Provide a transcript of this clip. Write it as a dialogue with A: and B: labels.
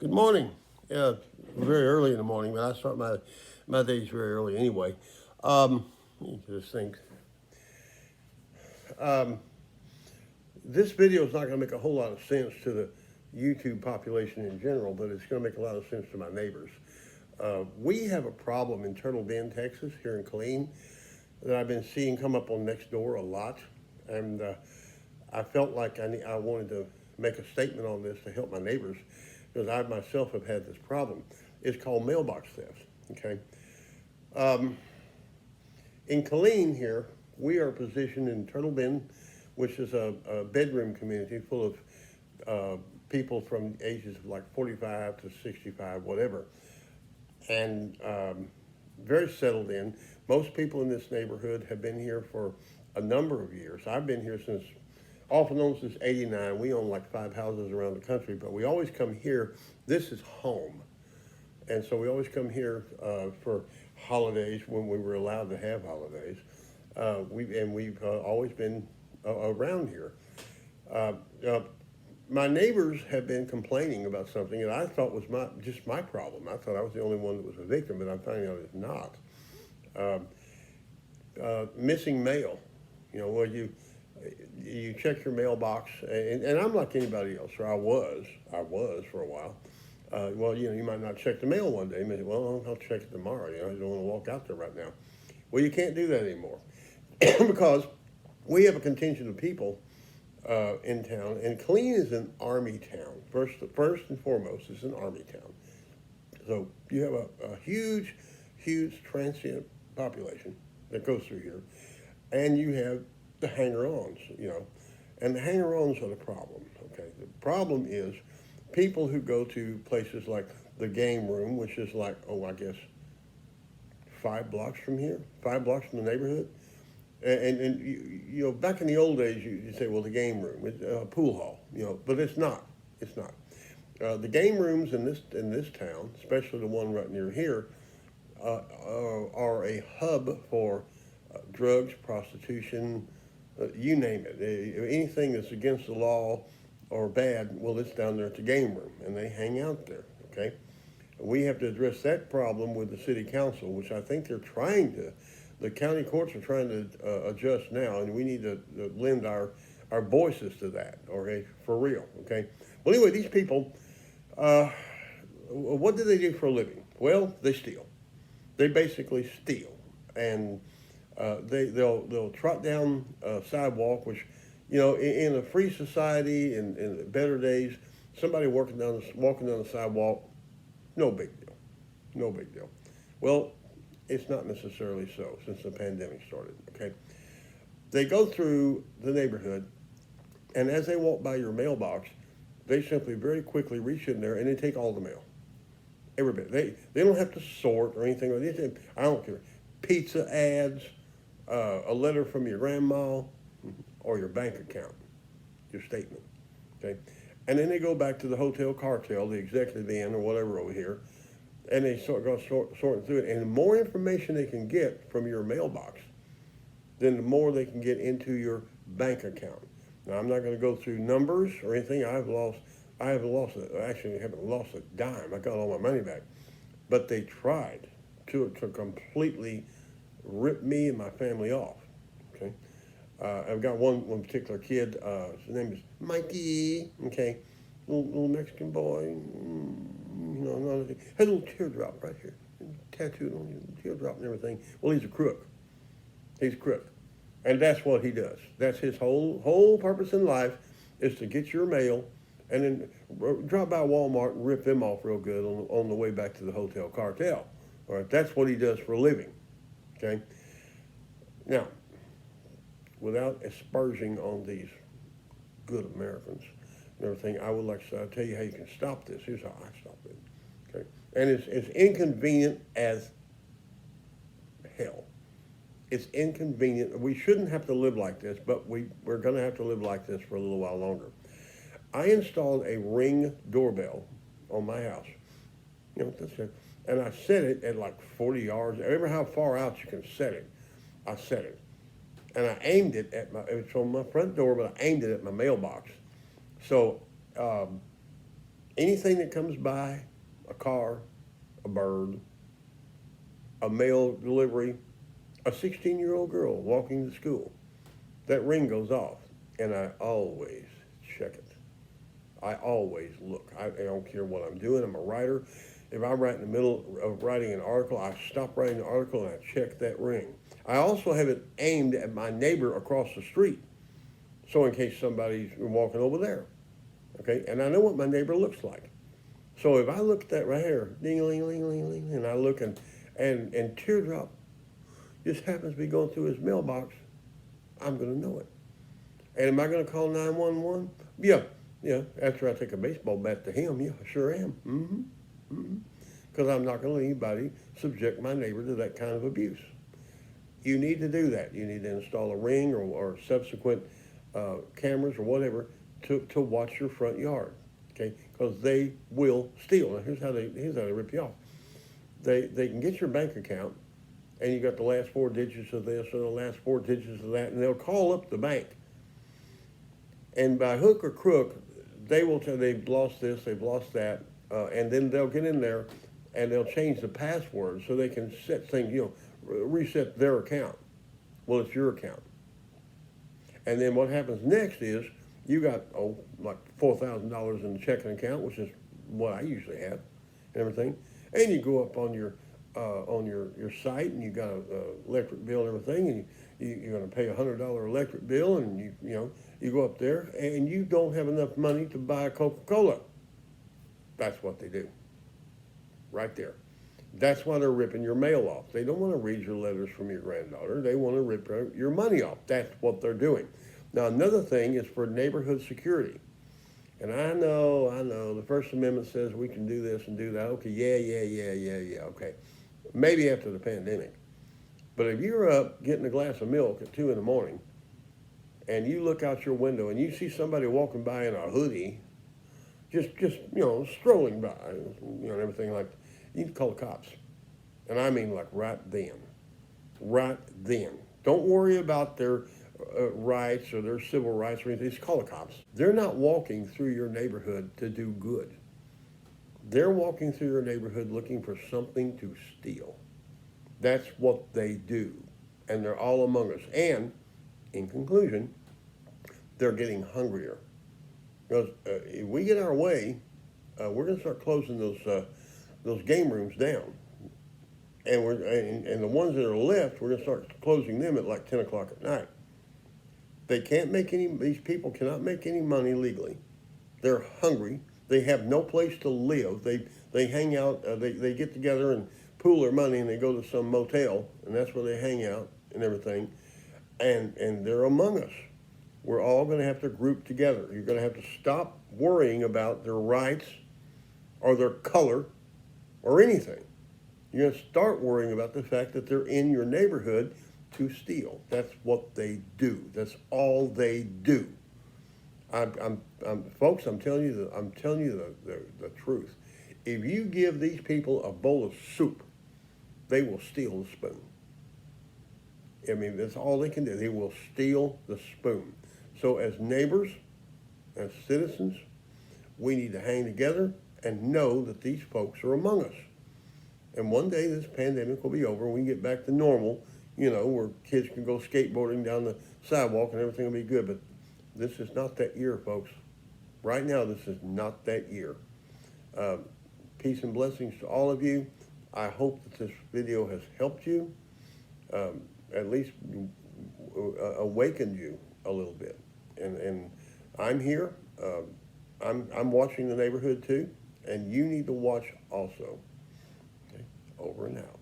A: Good morning. Yeah, very early in the morning, but I start my days very early anyway. You just think this video is not going to make a whole lot of sense to the YouTube population in general, but it's going to make a lot of sense to my neighbors. We have a problem in Turtle Bend, Texas, here in Killeen, that I've been seeing come up on Nextdoor a lot, and I felt like I wanted to make a statement on this to help my neighbors because I myself have had this problem. It's called mailbox theft. Okay, in Killeen here, we are positioned in Turtle Bend, which is a bedroom community full of people from ages of like 45 to 65, whatever, and very settled in. Most people in this neighborhood have been here for a number of years. I've been here since, off and on since '89. We own like 5 houses around the country, but we always come here. This is home. And so we always come here for holidays when we were allowed to have holidays. We've always been around here. Uh, uh, my neighbors have been complaining about something that I thought was just my problem. I thought I was the only one that was a victim, but I'm finding out it's not. Um, Missing mail. You know, well, you check your mailbox, and I'm like anybody else, or I was for a while. Well, you know, you might not check the mail one day. You may say, well, I'll check it tomorrow. You know, I don't want to walk out there right now. Well, you can't do that anymore because we have a contingent of people in town, and Killeen is an army town. First and foremost, it's an army town. So you have a huge transient population that goes through here, and you have the hanger-ons, you know, and the hanger-ons are the problem. Okay, the problem is people who go to places like the game room, which is like, I guess 5 blocks from here, 5 blocks from the neighborhood. And you know, back in the old days, you say, well, the game room, it's a pool hall, you know, but it's not. It's not. The game rooms in this town, especially the one right near here, are a hub for drugs, prostitution, you name it. Anything that's against the law or bad, well, it's down there at the game room, and they hang out there. Okay, we have to address that problem with the city council, which I think they're trying to. The county courts are trying to adjust now, and we need to lend our voices to that. Okay, for real. Okay. Well, anyway, these people, what do they do for a living? Well, they steal. They basically steal, and they'll trot down a sidewalk, which, you know, in a free society, in better days, somebody walking down the sidewalk, no big deal, no big deal. Well, it's not necessarily so since the pandemic started. Okay, they go through the neighborhood, and as they walk by your mailbox, they simply very quickly reach in there and they take all the mail, every bit. They don't have to sort or anything. I don't care. Pizza ads, a letter from your grandma, or your bank account, your statement. Okay, and then they go back to the hotel cartel, the executive inn or whatever over here, and they go sorting through it. And the more information they can get from your mailbox, then the more they can get into your bank account. Now, I'm not going to go through numbers or anything. I haven't lost a dime. I got all my money back. But they tried to completely rip me and my family off. Okay, I've got one particular kid. His name is Mikey. Okay, little Mexican boy. You know, had a little teardrop right here, tattooed on his teardrop and everything. Well, he's a crook. He's a crook, and that's what he does. That's his whole purpose in life is to get your mail, and then drop by Walmart and rip them off real good on the way back to the hotel cartel. All right, that's what he does for a living. Okay. Now, without asperging on these good Americans and everything, I would like to tell you how you can stop this. Here's how I stop it. Okay, and it's inconvenient as hell. It's inconvenient. We shouldn't have to live like this, but we're going to have to live like this for a little while longer. I installed a Ring doorbell on my house. You know, that's it. And I set it at like 40 yards. Remember how far out you can set it? I set it. And I aimed it it's on my front door, but I aimed it at my mailbox. So Anything that comes by, a car, a bird, a mail delivery, a 16-year-old girl walking to school, that ring goes off, and I always check it. I always look. I don't care what I'm doing. I'm a writer. If I'm right in the middle of writing an article, I stop writing the article and I check that ring. I also have it aimed at my neighbor across the street, so in case somebody's walking over there, okay? And I know what my neighbor looks like. So if I look at that right here, ding-a-ling-ling-ling-ling, and I look and Teardrop just happens to be going through his mailbox, I'm going to know it. And am I going to call 911? Yeah. After I take a baseball bat to him, yeah, I sure am. Because I'm not going to let anybody subject my neighbor to that kind of abuse. You need to do that. You need to install a ring or subsequent cameras or whatever to watch your front yard, okay? Because they will steal. Now, here's how they rip you off. They can get your bank account, and you got the last 4 digits of this or the last 4 digits of that, and they'll call up the bank. And by hook or crook, they will tell they've lost this, they've lost that, and then they'll get in there and they'll change the password so they can set things, reset their account. Well, it's your account. And then what happens next is you got, like $4,000 in the checking account, which is what I usually have, and everything. And you go up on your site, and you got an electric bill and everything, and you're going to pay a $100 electric bill, and you go up there, and you don't have enough money to buy a Coca-Cola. That's what they do, right there. That's why they're ripping your mail off. They don't want to read your letters from your granddaughter. They want to rip your money off. That's what they're doing. Now, another thing is for neighborhood security. And I know, the First Amendment says we can do this and do that. Okay, yeah, okay. Maybe after the pandemic. But if you're up getting a glass of milk at 2 in the morning, and you look out your window and you see somebody walking by in a hoodie, just strolling by, and everything like that, you can call the cops. And I mean like right then. Don't worry about their rights or their civil rights or anything. Just call the cops. They're not walking through your neighborhood to do good. They're walking through your neighborhood looking for something to steal. That's what they do. And they're all among us. And in conclusion, they're getting hungrier. Because if we get our way, we're going to start closing those game rooms down. And the ones that are left, we're going to start closing them at like 10 o'clock at night. These people cannot make any money legally. They're hungry. They have no place to live. They hang out, they get together and pool their money, and they go to some motel, and that's where they hang out and everything. And they're among us. We're all going to have to group together. You're going to have to stop worrying about their rights or their color or anything. You're going to start worrying about the fact that they're in your neighborhood to steal. That's what they do. That's all they do. Folks, I'm telling you the truth. If you give these people a bowl of soup, they will steal the spoon. I mean, that's all they can do. They will steal the spoon. So as neighbors, as citizens, we need to hang together and know that these folks are among us. And one day this pandemic will be over and we can get back to normal, where kids can go skateboarding down the sidewalk and everything will be good. But this is not that year, folks. Right now, this is not that year. Peace and blessings to all of you. I hope that this video has helped you, at least awakened you a little bit. And I'm here. I'm watching the neighborhood too, and you need to watch also. Okay? Over and out.